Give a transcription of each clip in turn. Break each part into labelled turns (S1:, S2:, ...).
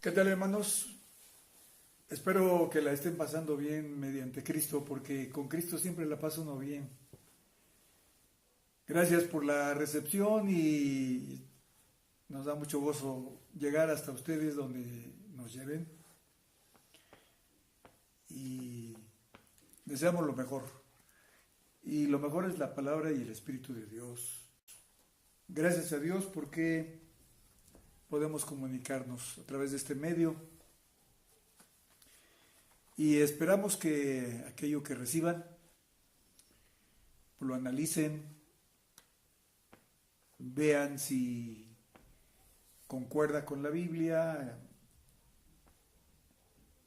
S1: ¿Qué tal, hermanos? Espero que la estén pasando bien mediante Cristo, porque con Cristo siempre la pasa uno bien. Gracias por la recepción y nos da mucho gozo llegar hasta ustedes donde nos lleven y deseamos lo mejor. Y lo mejor es la palabra y el Espíritu de Dios. Gracias a Dios porque podemos comunicarnos a través de este medio y esperamos que aquello que reciban lo analicen, vean si concuerda con la Biblia,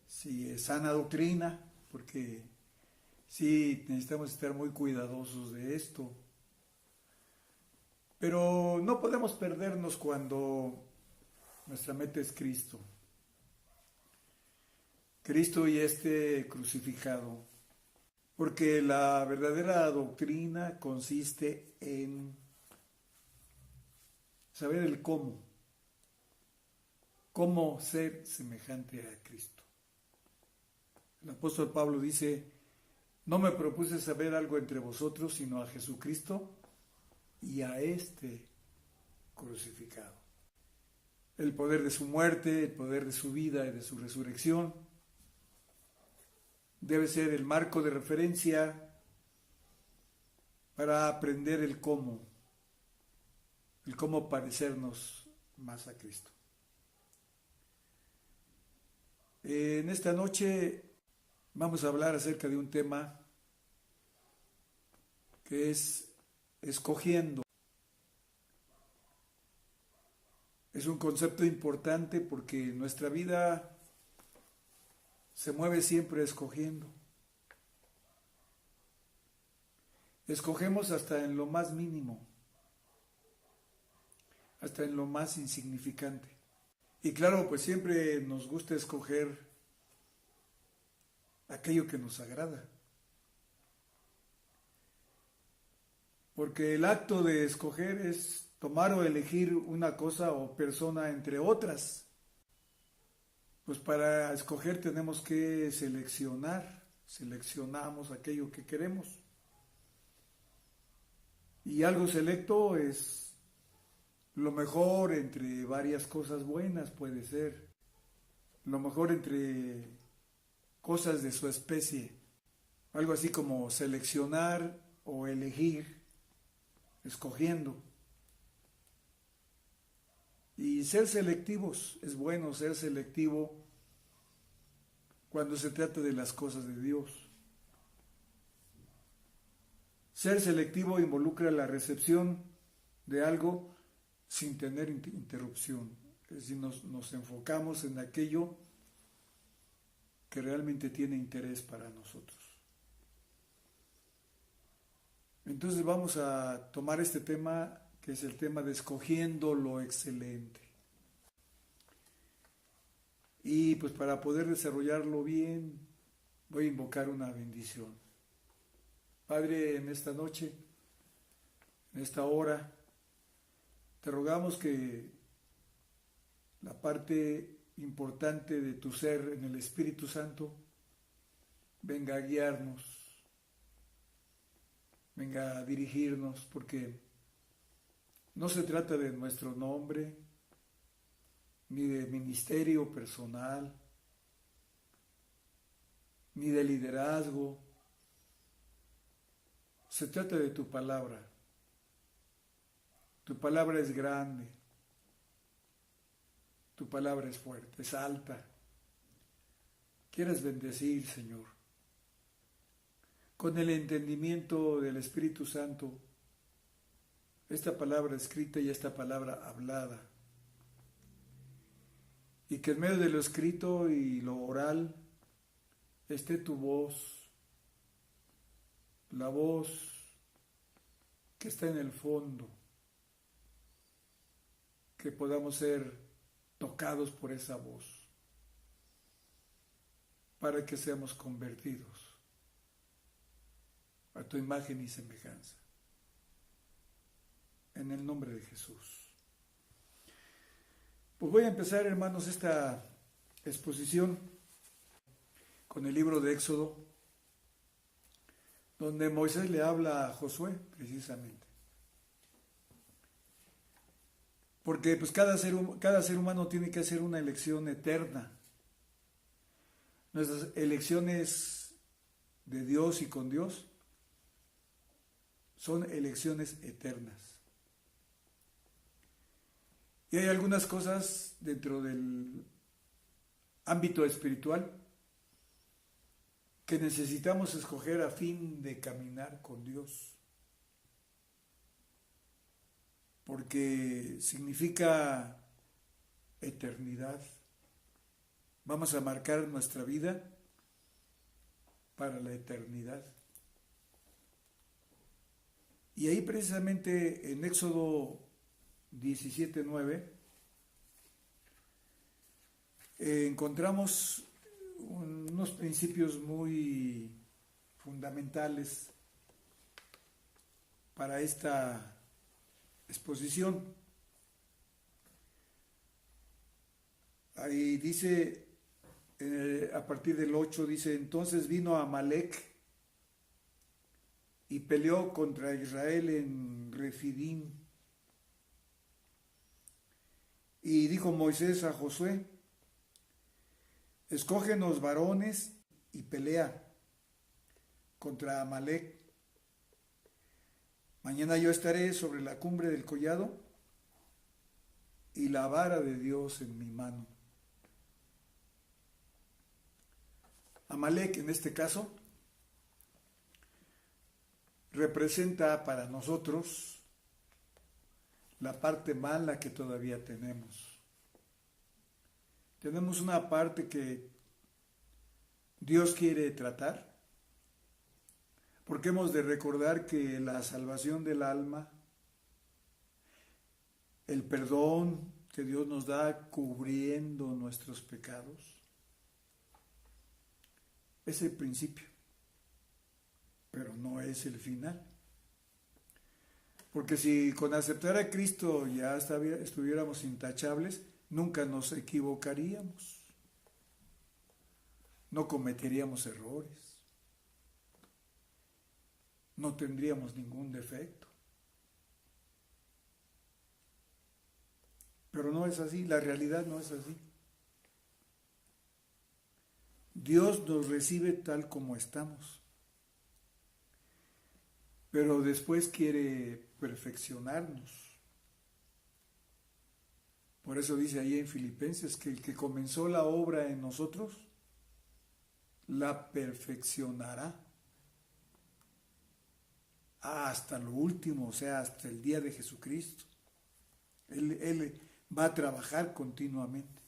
S1: si es sana doctrina, porque sí necesitamos estar muy cuidadosos de esto. Pero no podemos perdernos cuando nuestra meta es Cristo. Cristo y este crucificado. Porque la verdadera doctrina consiste en saber el cómo. Cómo ser semejante a Cristo. El apóstol Pablo dice: no me propuse saber algo entre vosotros, sino a Jesucristo y a este crucificado. El poder de su muerte, el poder de su vida y de su resurrección debe ser el marco de referencia para aprender el cómo parecernos más a Cristo. En esta noche vamos a hablar acerca de un tema que es escogiendo. Es un concepto importante porque nuestra vida se mueve siempre escogiendo. Escogemos hasta en lo más mínimo, hasta en lo más insignificante. Y claro, pues siempre nos gusta escoger aquello que nos agrada. Porque el acto de escoger es tomar o elegir una cosa o persona entre otras. Pues para escoger tenemos que seleccionamos aquello que queremos. Y algo selecto es lo mejor entre varias cosas buenas, puede ser. Lo mejor entre cosas de su especie. Algo así como seleccionar o elegir, escogiendo. Y ser selectivos, es bueno ser selectivo cuando se trata de las cosas de Dios. Ser selectivo involucra la recepción de algo sin tener interrupción. Es decir, nos enfocamos en aquello que realmente tiene interés para nosotros. Entonces vamos a tomar este tema, que es el tema de escogiendo lo excelente. Y pues para poder desarrollarlo bien, voy a invocar una bendición. Padre, en esta noche, en esta hora, te rogamos que la parte importante de tu ser en el Espíritu Santo venga a guiarnos, venga a dirigirnos, porque no se trata de nuestro nombre, ni de ministerio personal, ni de liderazgo. Se trata de tu palabra. Tu palabra es grande. Tu palabra es fuerte, es alta. Quieres bendecir, Señor. Con el entendimiento del Espíritu Santo, esta palabra escrita y esta palabra hablada. Y que en medio de lo escrito y lo oral esté tu voz, la voz que está en el fondo, que podamos ser tocados por esa voz, para que seamos convertidos a tu imagen y semejanza. En el nombre de Jesús. Pues voy a empezar, hermanos, esta exposición con el libro de Éxodo, donde Moisés le habla a Josué precisamente. Porque pues cada ser humano tiene que hacer una elección eterna. Nuestras elecciones de Dios y con Dios son elecciones eternas. Y hay algunas cosas dentro del ámbito espiritual que necesitamos escoger a fin de caminar con Dios. Porque significa eternidad. Vamos a marcar nuestra vida para la eternidad. Y ahí precisamente en Éxodo 17:9 encontramos unos principios muy fundamentales para esta exposición. Ahí dice, a partir del 8 dice, entonces vino Amalec y peleó contra Israel en Refidim. Y dijo Moisés a Josué, escógenos varones y pelea contra Amalec. Mañana yo estaré sobre la cumbre del collado y la vara de Dios en mi mano. Amalec en este caso representa para nosotros la parte mala que todavía tenemos. Tenemos una parte que Dios quiere tratar, porque hemos de recordar que la salvación del alma, el perdón que Dios nos da cubriendo nuestros pecados, es el principio, pero no es el final. Porque si con aceptar a Cristo ya estuviéramos intachables, nunca nos equivocaríamos, no cometeríamos errores, no tendríamos ningún defecto. Pero no es así, la realidad no es así. Dios nos recibe tal como estamos, pero después quiere perfeccionarnos. Por eso dice ahí en Filipenses que el que comenzó la obra en nosotros, la perfeccionará hasta lo último, o sea, hasta el día de Jesucristo. Él va a trabajar continuamente.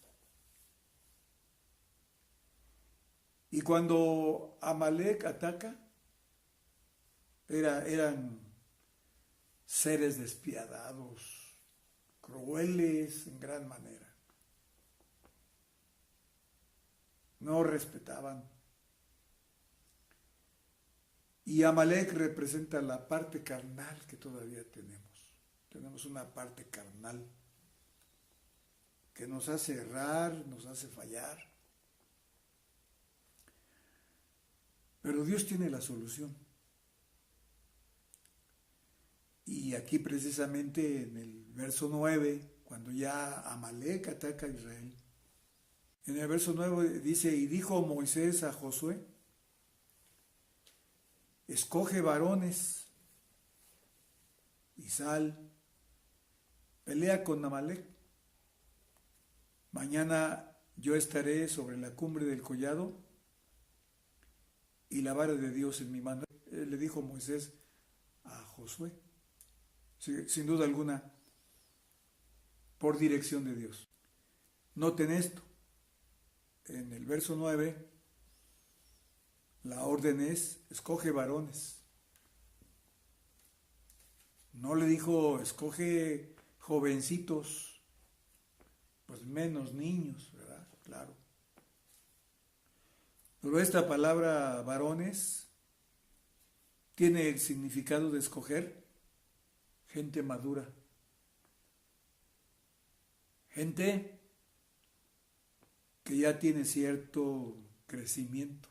S1: Y cuando Amalec ataca, eran seres despiadados, crueles en gran manera. No respetaban. Y Amalec representa la parte carnal que todavía tenemos. Tenemos una parte carnal que nos hace errar, nos hace fallar. Pero Dios tiene la solución. Y aquí precisamente en el verso 9, cuando ya Amalec ataca a Israel, en el verso 9 dice, y dijo Moisés a Josué, escoge varones y sal, pelea con Amalec. Mañana yo estaré sobre la cumbre del collado y la vara de Dios en mi mano. Le dijo Moisés a Josué, sin duda alguna, por dirección de Dios. Noten esto, en el verso 9, la orden es, escoge varones. No le dijo, escoge jovencitos, pues menos niños, ¿verdad? Claro. Pero esta palabra varones tiene el significado de escoger gente madura, gente que ya tiene cierto crecimiento.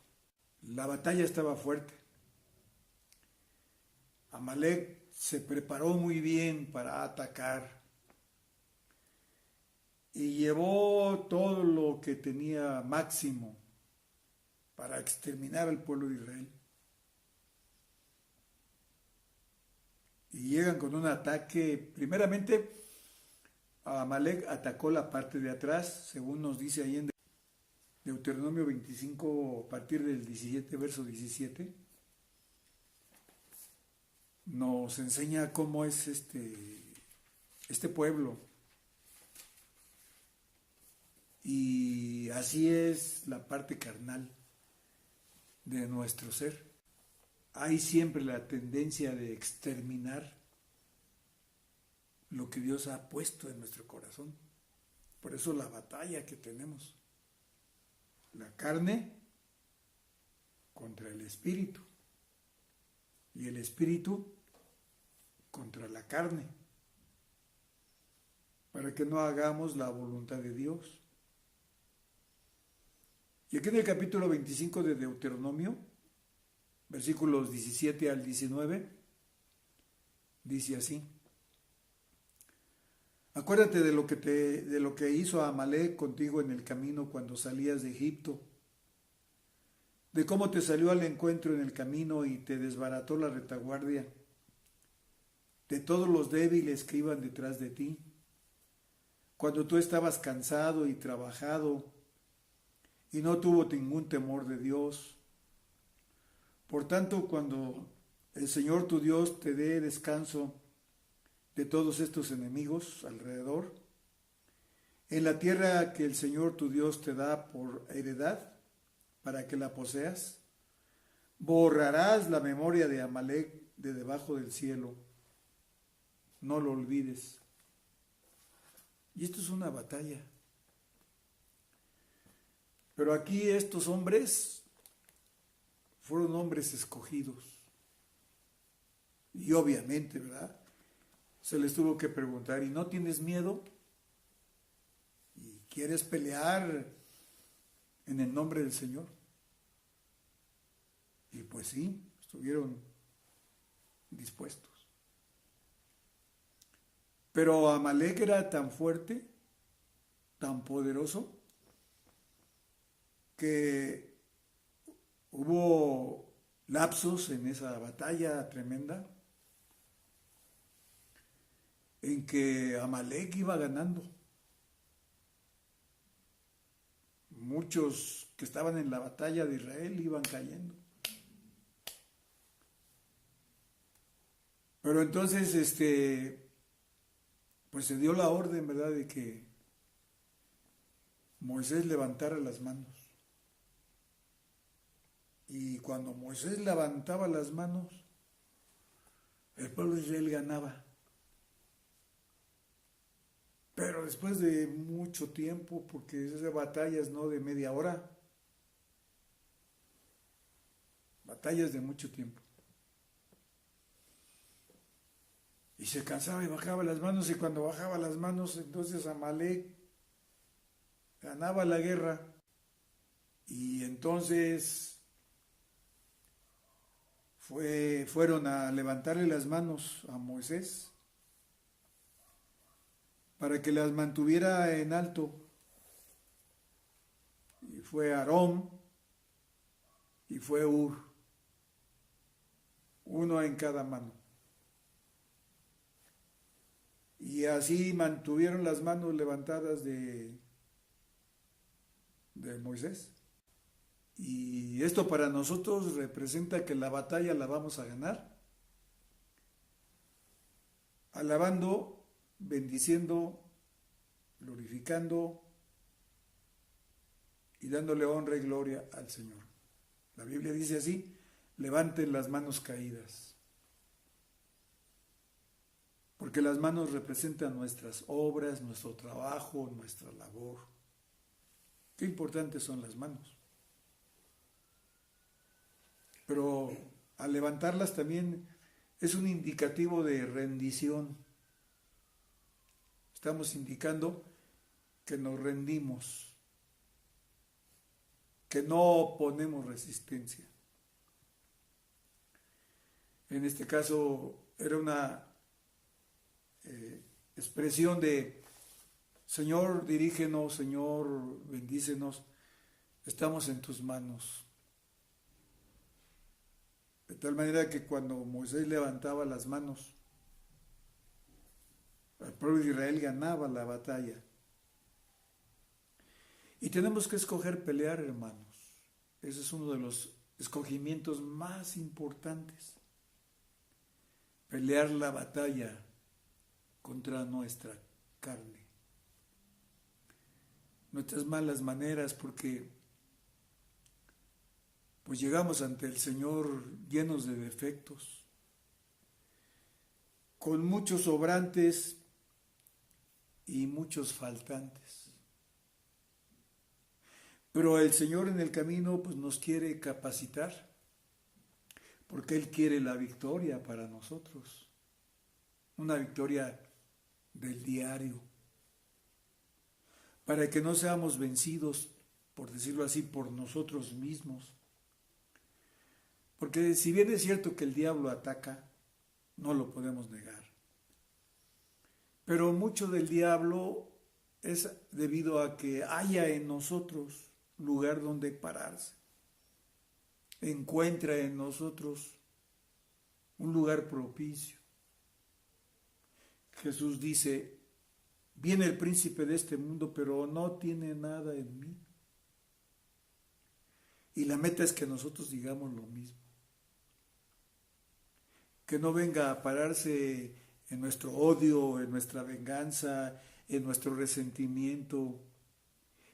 S1: La batalla estaba fuerte. Amalek se preparó muy bien para atacar y llevó todo lo que tenía máximo para exterminar al pueblo de Israel. Y llegan con un ataque. Primeramente, Amalek atacó la parte de atrás, según nos dice ahí en Deuteronomio 25, a partir del 17, verso 17. Nos enseña cómo es este pueblo. Y así es la parte carnal de nuestro ser. Hay siempre la tendencia de exterminar lo que Dios ha puesto en nuestro corazón. Por eso la batalla que tenemos. La carne contra el espíritu. Y el espíritu contra la carne. Para que no hagamos la voluntad de Dios. Y aquí en el capítulo 25 de Deuteronomio, versículos 17 al 19, dice así: acuérdate de lo que hizo Amalek contigo en el camino cuando salías de Egipto, de cómo te salió al encuentro en el camino y te desbarató la retaguardia, de todos los débiles que iban detrás de ti, cuando tú estabas cansado y trabajado y no tuvo ningún temor de Dios. Por tanto, cuando el Señor tu Dios te dé descanso de todos estos enemigos alrededor, en la tierra que el Señor tu Dios te da por heredad, para que la poseas, borrarás la memoria de Amalek de debajo del cielo. No lo olvides. Y esto es una batalla. Pero aquí estos hombres fueron hombres escogidos. Y obviamente, ¿verdad? Se les tuvo que preguntar, ¿y no tienes miedo? ¿Y quieres pelear en el nombre del Señor? Y pues sí, estuvieron dispuestos. Pero Amalek era tan fuerte, tan poderoso, que hubo lapsos en esa batalla tremenda en que Amalek iba ganando. Muchos que estaban en la batalla de Israel iban cayendo. Pero entonces, pues se dio la orden, ¿verdad?, de que Moisés levantara las manos. Y cuando Moisés levantaba las manos, el pueblo de Israel ganaba. Pero después de mucho tiempo, porque esas batallas no de media hora, batallas de mucho tiempo. Y se cansaba y bajaba las manos, y cuando bajaba las manos, entonces Amalek ganaba la guerra. Y entonces fueron a levantarle las manos a Moisés para que las mantuviera en alto. Y fue Aarón y fue Hur, uno en cada mano. Y así mantuvieron las manos levantadas de Moisés. Y esto para nosotros representa que la batalla la vamos a ganar alabando, bendiciendo, glorificando y dándole honra y gloria al Señor. La Biblia dice así: levanten las manos caídas. Porque las manos representan nuestras obras, nuestro trabajo, nuestra labor. Qué importantes son las manos. Pero al levantarlas también es un indicativo de rendición. Estamos indicando que nos rendimos que no ponemos resistencia. En este caso era una expresión de Señor, dirígenos, Señor, bendícenos, estamos en tus manos. De tal manera que cuando Moisés levantaba las manos, el pueblo de Israel ganaba la batalla. Y tenemos que escoger pelear, hermanos. Ese es uno de los escogimientos más importantes. Pelear la batalla contra nuestra carne. Nuestras malas maneras, porque pues llegamos ante el Señor llenos de defectos, con muchos sobrantes y muchos faltantes. Pero el Señor en el camino pues nos quiere capacitar, porque Él quiere la victoria para nosotros, una victoria del diario, para que no seamos vencidos, por decirlo así, por nosotros mismos. Porque si bien es cierto que el diablo ataca, no lo podemos negar. Pero mucho del diablo es debido a que haya en nosotros lugar donde pararse. Encuentra en nosotros un lugar propicio. Jesús dice, viene el príncipe de este mundo, pero no tiene nada en mí. Y la meta es que nosotros digamos lo mismo. Que no venga a pararse en nuestro odio, en nuestra venganza, en nuestro resentimiento,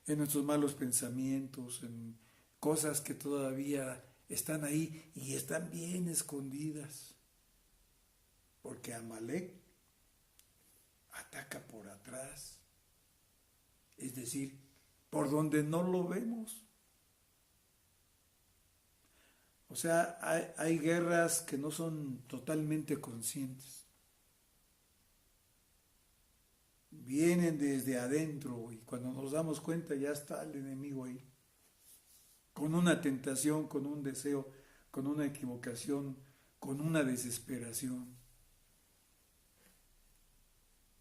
S1: en nuestros malos pensamientos, en cosas que todavía están ahí y están bien escondidas. Porque Amalek ataca por atrás, es decir, por donde no lo vemos. O sea, hay guerras que no son totalmente conscientes. Vienen desde adentro y cuando nos damos cuenta ya está el enemigo ahí. Con una tentación, con un deseo, con una equivocación, con una desesperación.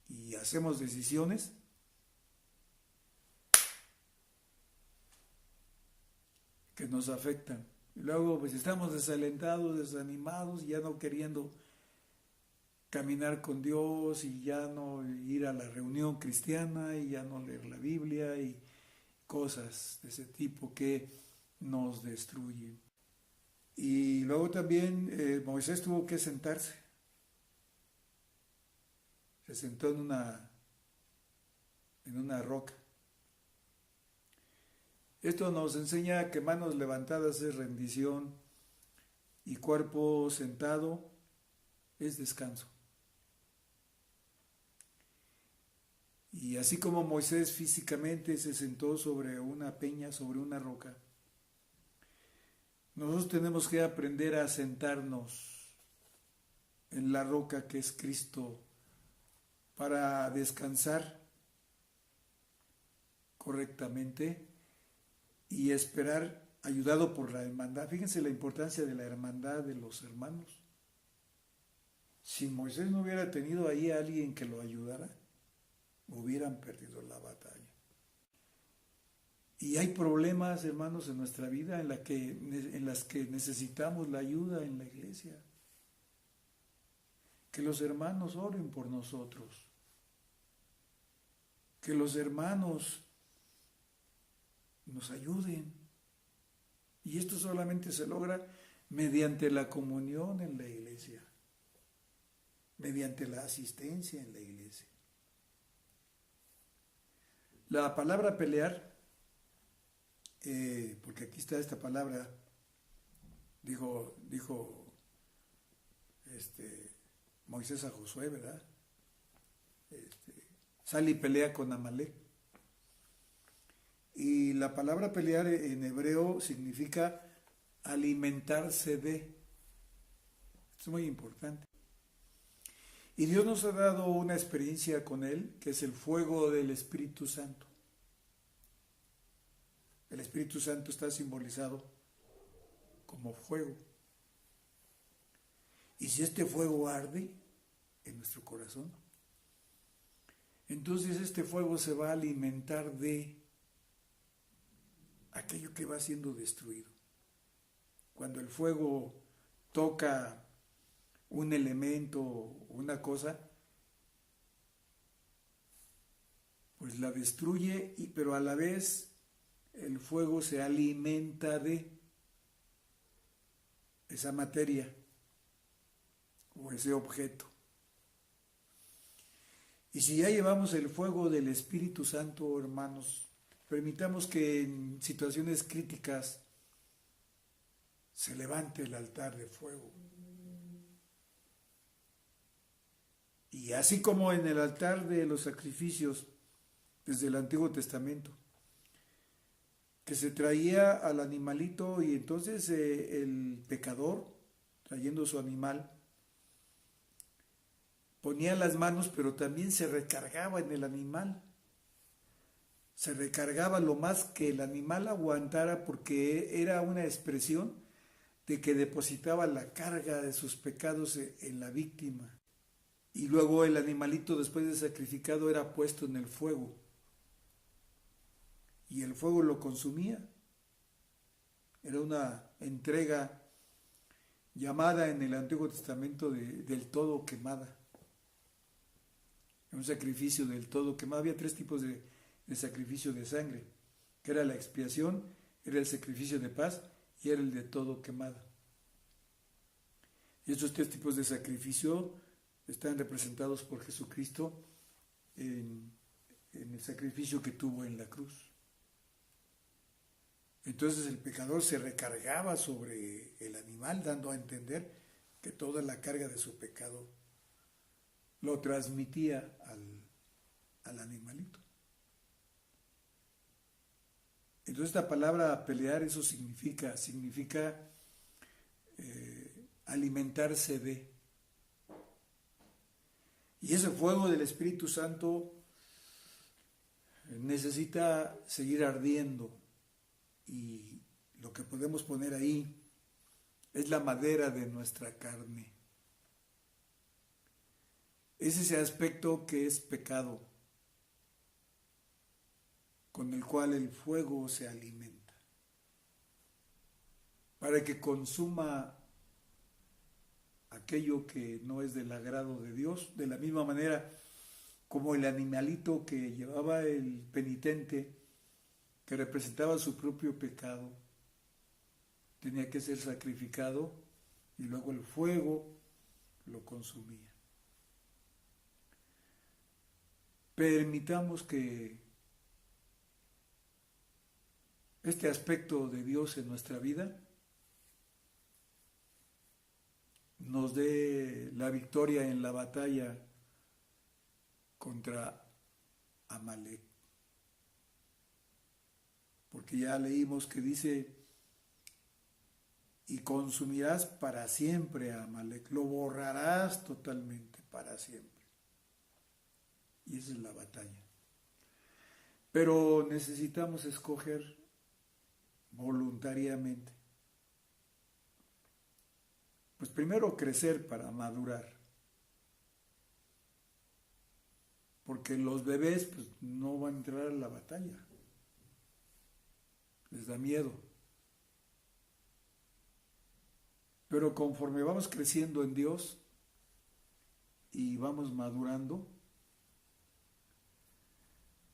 S1: Y hacemos decisiones que nos afectan. Y luego pues estamos desalentados, desanimados, ya no queriendo caminar con Dios y ya no ir a la reunión cristiana y ya no leer la Biblia y cosas de ese tipo que nos destruyen. Y luego también Moisés tuvo que sentarse. Se sentó en una roca. Esto nos enseña que manos levantadas es rendición y cuerpo sentado es descanso. Y así como Moisés físicamente se sentó sobre una peña, sobre una roca, nosotros tenemos que aprender a sentarnos en la roca que es Cristo para descansar correctamente y esperar, ayudado por la hermandad. Fíjense la importancia de la hermandad de los hermanos. Si Moisés no hubiera tenido ahí a alguien que lo ayudara, hubieran perdido la batalla. Y hay problemas, hermanos, en nuestra vida en las que necesitamos la ayuda en la iglesia. Que los hermanos oren por nosotros. Que los hermanos nos ayuden. Y esto solamente se logra mediante la comunión en la iglesia, mediante la asistencia en la iglesia. La palabra pelear, porque aquí está esta palabra, dijo Moisés a Josué, ¿verdad? Sale y pelea con Amalek. Y la palabra pelear en hebreo significa alimentarse de. Es muy importante. Y Dios nos ha dado una experiencia con Él, que es el fuego del Espíritu Santo. Espíritu Santo está simbolizado como fuego. Y si este fuego arde en nuestro corazón, entonces este fuego se va a alimentar de aquello que va siendo destruido. Cuando el fuego toca un elemento, una cosa, pues la destruye, pero a la vez el fuego se alimenta de esa materia o ese objeto. Y si ya llevamos el fuego del Espíritu Santo, hermanos, permitamos que en situaciones críticas se levante el altar de fuego. Y así como en el altar de los sacrificios desde el Antiguo Testamento, que se traía al animalito y entonces el pecador, trayendo su animal, ponía las manos, pero también se recargaba en el animal. Se recargaba lo más que el animal aguantara, porque era una expresión de que depositaba la carga de sus pecados en la víctima. Y luego el animalito, después de sacrificado, era puesto en el fuego. Y el fuego lo consumía. Era una entrega llamada en el Antiguo Testamento del todo quemada. Un sacrificio del todo quemado. Había 3 tipos de sacrificio de sangre, que era la expiación, era el sacrificio de paz y era el de todo quemada. Y estos 3 tipos de sacrificio están representados por Jesucristo en el sacrificio que tuvo en la cruz. Entonces el pecador se recargaba sobre el animal, dando a entender que toda la carga de su pecado lo transmitía al animalito. Entonces esta palabra pelear, eso significa alimentarse de. Y ese fuego del Espíritu Santo necesita seguir ardiendo, y lo que podemos poner ahí es la madera de nuestra carne. Es ese aspecto que es pecado, con el cual el fuego se alimenta, para que consuma aquello que no es del agrado de Dios, de la misma manera como el animalito que llevaba el penitente, que representaba su propio pecado, tenía que ser sacrificado y luego el fuego lo consumía. Permitamos que este aspecto de Dios en nuestra vida nos dé la victoria en la batalla contra Amalek. Porque ya leímos que dice: y consumirás para siempre a Amalek, lo borrarás totalmente para siempre. Y esa es la batalla. Pero necesitamos escoger voluntariamente. Pues primero crecer para madurar. Porque los bebés pues, no van a entrar a la batalla. Les da miedo. Pero conforme vamos creciendo en Dios y vamos madurando,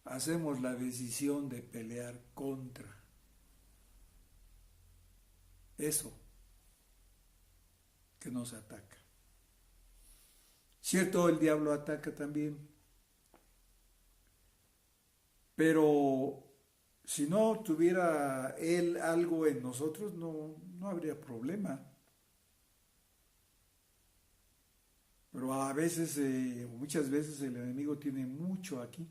S1: hacemos la decisión de pelear contra eso que nos ataca. Cierto, el diablo ataca también, pero si no tuviera él algo en nosotros, no habría problema. Pero a veces, muchas veces el enemigo tiene mucho aquí.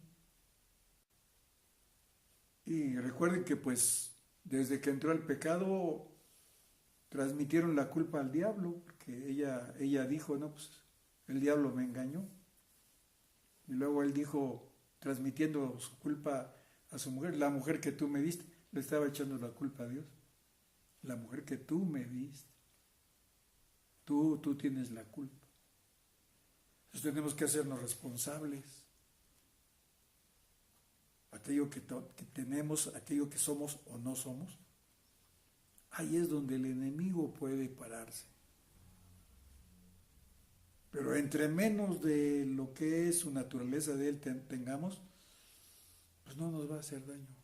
S1: Y recuerden que pues desde que entró el pecado transmitieron la culpa al diablo, porque ella dijo, no, pues el diablo me engañó. Y luego él dijo, transmitiendo su culpa a su mujer, la mujer que tú me diste, le estaba echando la culpa a Dios. La mujer que tú me diste, tú tienes la culpa. Entonces tenemos que hacernos responsables. Aquello que tenemos, aquello que somos o no somos, ahí es donde el enemigo puede pararse. Pero entre menos de lo que es su naturaleza de él tengamos, pues no nos va a hacer daño.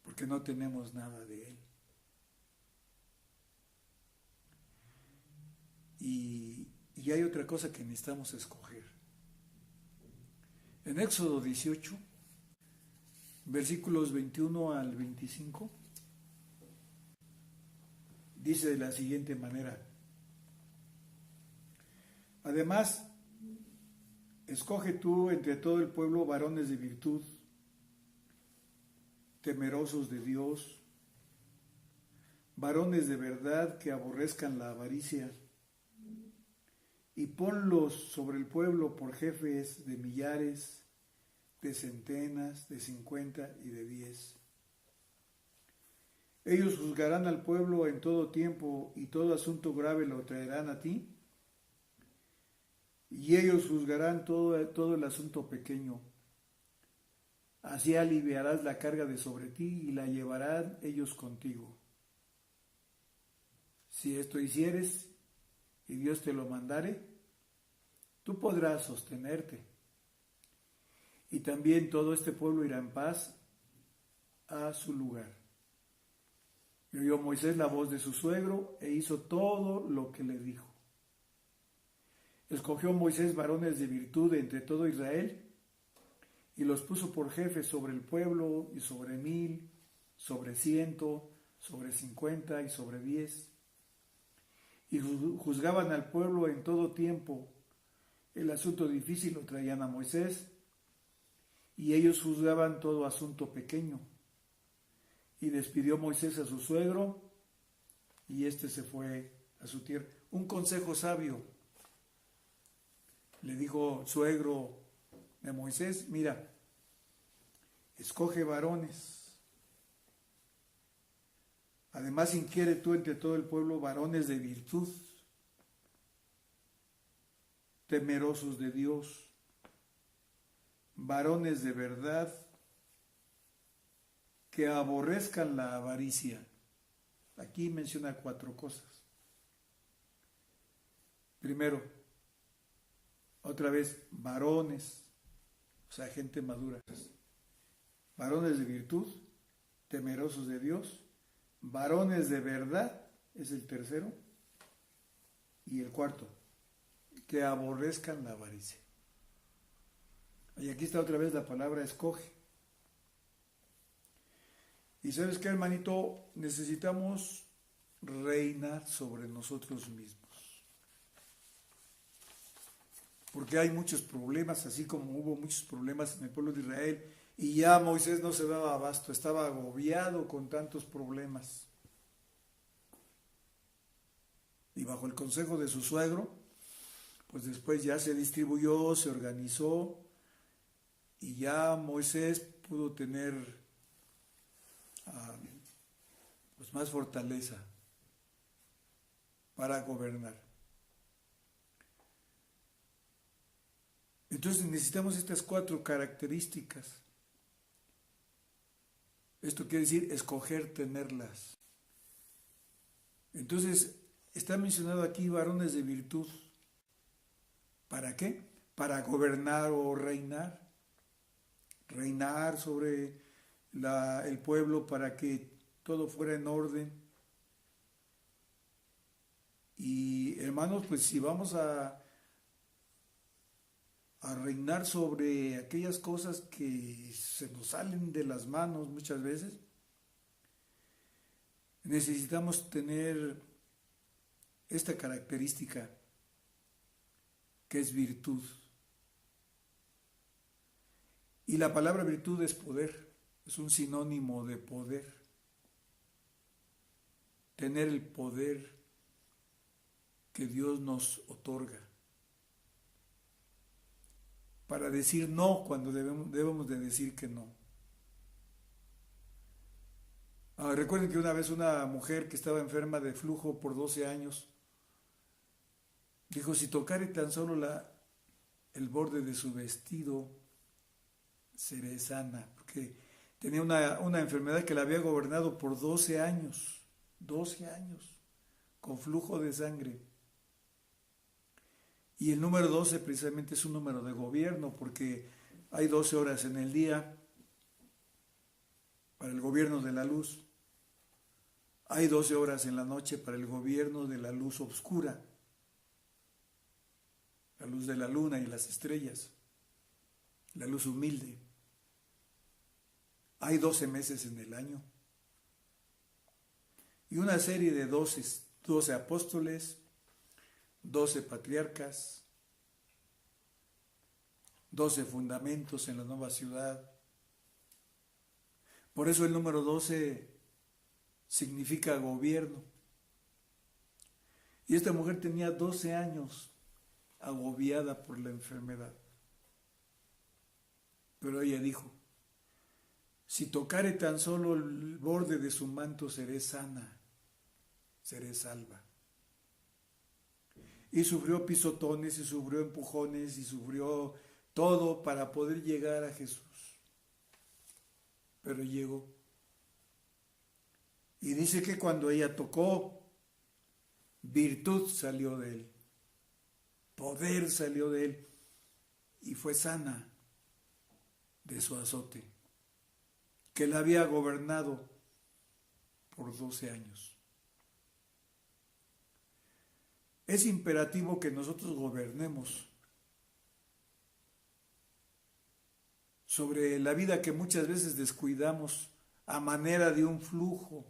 S1: Porque no tenemos nada de él. Y hay otra cosa que necesitamos escoger. En Éxodo 18, versículos 21 al 25, dice de la siguiente manera: además, escoge tú entre todo el pueblo varones de virtud, temerosos de Dios, varones de verdad que aborrezcan la avaricia, y ponlos sobre el pueblo por jefes de millares, de centenas, de 50 y de 10. Ellos juzgarán al pueblo en todo tiempo, y todo asunto grave lo traerán a ti, y ellos juzgarán todo el asunto pequeño. Así aliviarás la carga de sobre ti, y la llevarán ellos contigo. Si esto hicieres, y Dios te lo mandare, tú podrás sostenerte. Y también todo este pueblo irá en paz a su lugar. Y oyó Moisés la voz de su suegro, e hizo todo lo que le dijo. Escogió Moisés varones de virtud entre todo Israel, y los puso por jefes sobre el pueblo, y sobre 1000, sobre 100, sobre 50 y sobre 10. Y juzgaban al pueblo en todo tiempo. El asunto difícil lo traían a Moisés, y ellos juzgaban todo asunto pequeño. Y despidió Moisés a su suegro, y éste se fue a su tierra. Un consejo sabio. Le dijo suegro de Moisés: mira, escoge varones. Además, inquiere tú entre todo el pueblo varones de virtud, temerosos de Dios, varones de verdad, que aborrezcan la avaricia. Aquí menciona 4 cosas. Primero, otra vez, varones, o sea, gente madura. Varones de virtud, temerosos de Dios, varones de verdad, es el tercero. Y el cuarto, que aborrezcan la avaricia. Y aquí está otra vez la palabra escoge. Y ¿sabes qué, hermanito? Necesitamos reinar sobre nosotros mismos. Porque hay muchos problemas, así como hubo muchos problemas en el pueblo de Israel, y ya Moisés no se daba abasto, estaba agobiado con tantos problemas. Y bajo el consejo de su suegro, pues después ya se distribuyó, se organizó, y ya Moisés pudo tener pues más fortaleza para gobernar. Entonces necesitamos estas 4 características. Esto quiere decir escoger tenerlas. Entonces está mencionado aquí varones de virtud. ¿Para qué? Para gobernar o reinar. Reinar sobre el pueblo para que todo fuera en orden. Y hermanos, pues si vamos a reinar sobre aquellas cosas que se nos salen de las manos muchas veces, necesitamos tener esta característica que es virtud. Y la palabra virtud es poder, es un sinónimo de poder. Tener el poder que Dios nos otorga para decir no cuando debemos de decir que no. Recuerden que una vez una mujer que estaba enferma de flujo por 12 años, dijo, si tocare tan solo el borde de su vestido, seré sana, porque tenía una enfermedad que la había gobernado por 12 años, con flujo de sangre. Y el número 12 precisamente es un número de gobierno, porque hay 12 horas en el día para el gobierno de la luz. Hay 12 horas en la noche para el gobierno de la luz oscura, la luz de la luna y las estrellas, la luz humilde. Hay 12 meses en el año y una serie de 12 apóstoles, 12 patriarcas, 12 fundamentos en la nueva ciudad. Por eso el número 12 significa gobierno. Y esta mujer tenía 12 años agobiada por la enfermedad. Pero ella dijo, si tocare tan solo el borde de su manto seré sana, seré salva. Y sufrió pisotones y sufrió empujones y sufrió todo para poder llegar a Jesús. Pero llegó. Y dice que cuando ella tocó, virtud salió de él, poder salió de él y fue sana de su azote, que la había gobernado por 12 años. Es imperativo que nosotros gobernemos sobre la vida que muchas veces descuidamos a manera de un flujo,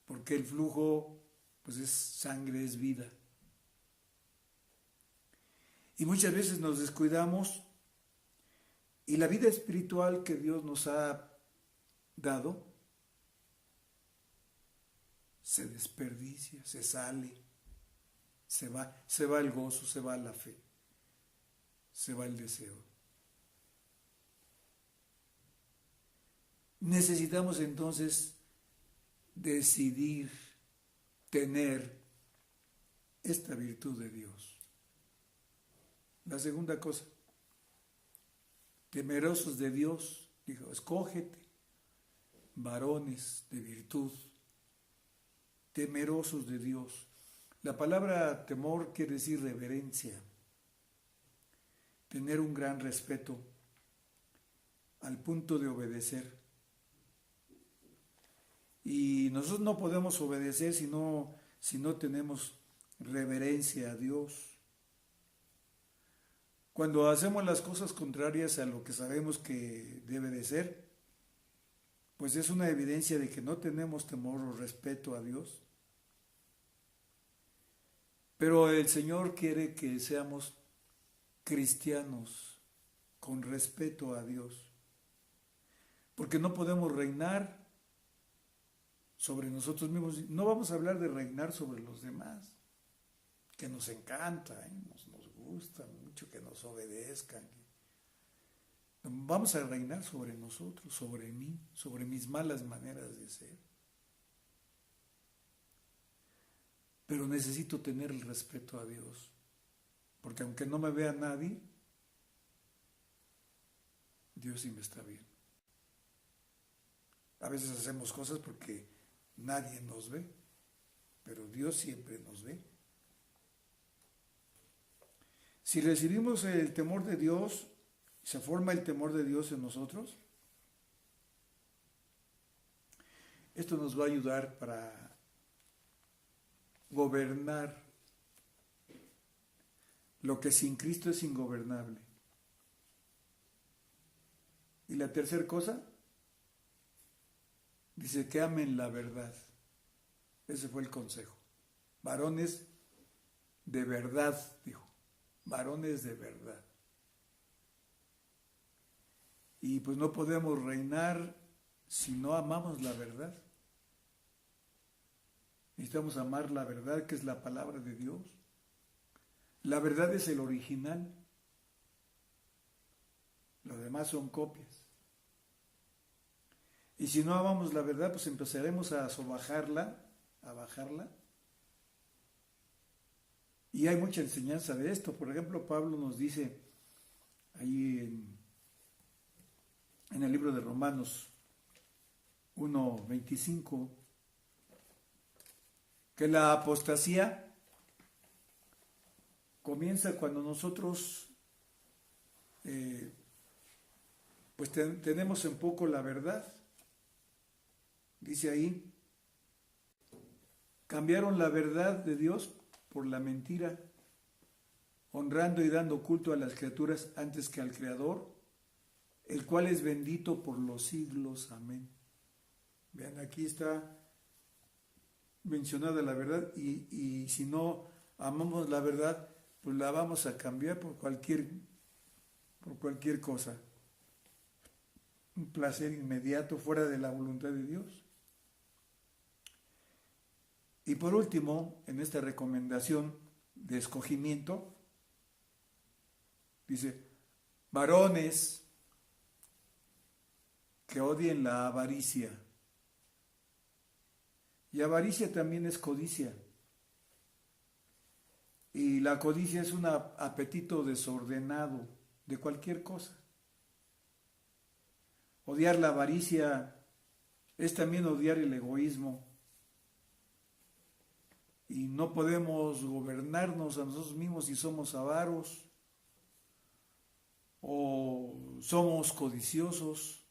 S1: porque el flujo pues es sangre, es vida. Y muchas veces nos descuidamos y la vida espiritual que Dios nos ha dado se desperdicia, se sale, se va el gozo, se va la fe, se va el deseo. Necesitamos entonces decidir tener esta virtud de Dios. La segunda cosa, temerosos de Dios, dijo, escógete, varones de virtud, temerosos de Dios. La palabra temor quiere decir reverencia, tener un gran respeto al punto de obedecer. Y nosotros no podemos obedecer si no tenemos reverencia a Dios. Cuando hacemos las cosas contrarias a lo que sabemos que debe de ser, pues es una evidencia de que no tenemos temor o respeto a Dios. Pero el Señor quiere que seamos cristianos con respeto a Dios, porque no podemos reinar sobre nosotros mismos. No vamos a hablar de reinar sobre los demás, que nos encanta, nos gusta mucho que nos obedezcan. Vamos a reinar sobre nosotros, sobre mí, sobre mis malas maneras de ser. Pero necesito tener el respeto a Dios, porque aunque no me vea nadie, Dios sí me está viendo. A veces hacemos cosas porque nadie nos ve, pero Dios siempre nos ve. Si recibimos el temor de Dios, se forma el temor de Dios en nosotros, esto nos va a ayudar para gobernar lo que sin Cristo es ingobernable. Y la tercera cosa, dice que amen la verdad. Ese fue el consejo. Varones de verdad, dijo. Varones de verdad. Y pues no podemos reinar si no amamos la verdad. Necesitamos amar la verdad, que es la palabra de Dios. La verdad es el original. Lo demás son copias. Y si no amamos la verdad, pues empezaremos a sobajarla, a bajarla. Y hay mucha enseñanza de esto. Por ejemplo, Pablo nos dice ahí en el libro de Romanos 1:25 que la apostasía comienza cuando nosotros pues tenemos en poco la verdad. Dice ahí, cambiaron la verdad de Dios por la mentira, honrando y dando culto a las criaturas antes que al Creador, el cual es bendito por los siglos. Amén. Vean, aquí está mencionada la verdad y si no amamos la verdad, pues la vamos a cambiar por cualquier cosa. Un placer inmediato fuera de la voluntad de Dios. Y por último, en esta recomendación de escogimiento, dice, varones que odien la avaricia. Y avaricia también es codicia. Y la codicia es un apetito desordenado de cualquier cosa. Odiar la avaricia es también odiar el egoísmo. Y no podemos gobernarnos a nosotros mismos si somos avaros o somos codiciosos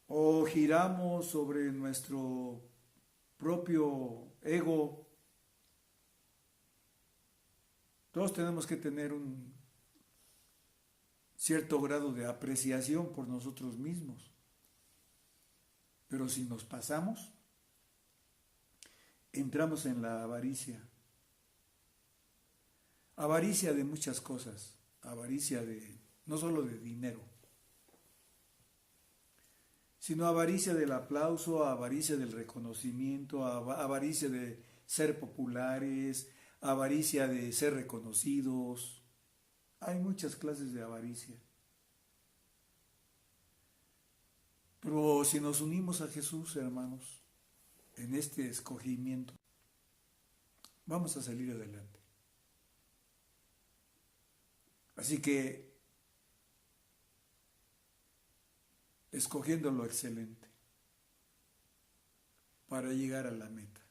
S1: o giramos sobre nuestro propio ego. Todos tenemos que tener un cierto grado de apreciación por nosotros mismos. Pero si nos pasamos, entramos en la avaricia. Avaricia de muchas cosas. Avaricia no solo de dinero, sino avaricia del aplauso, avaricia del reconocimiento, avaricia de ser populares, avaricia de ser reconocidos. Hay muchas clases de avaricia. Pero si nos unimos a Jesús, hermanos, en este escogimiento, vamos a salir adelante. Así que, escogiendo lo excelente para llegar a la meta.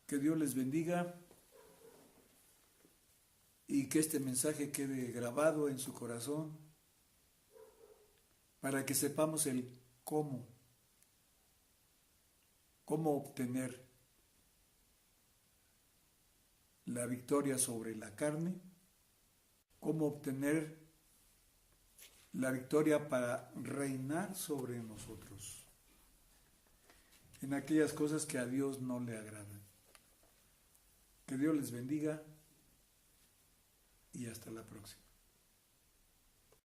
S1: Que Dios les bendiga y que este mensaje quede grabado en su corazón para que sepamos el cómo obtener la victoria sobre la carne, cómo obtener la victoria para reinar sobre nosotros en aquellas cosas que a Dios no le agradan. Que Dios les bendiga y hasta la próxima.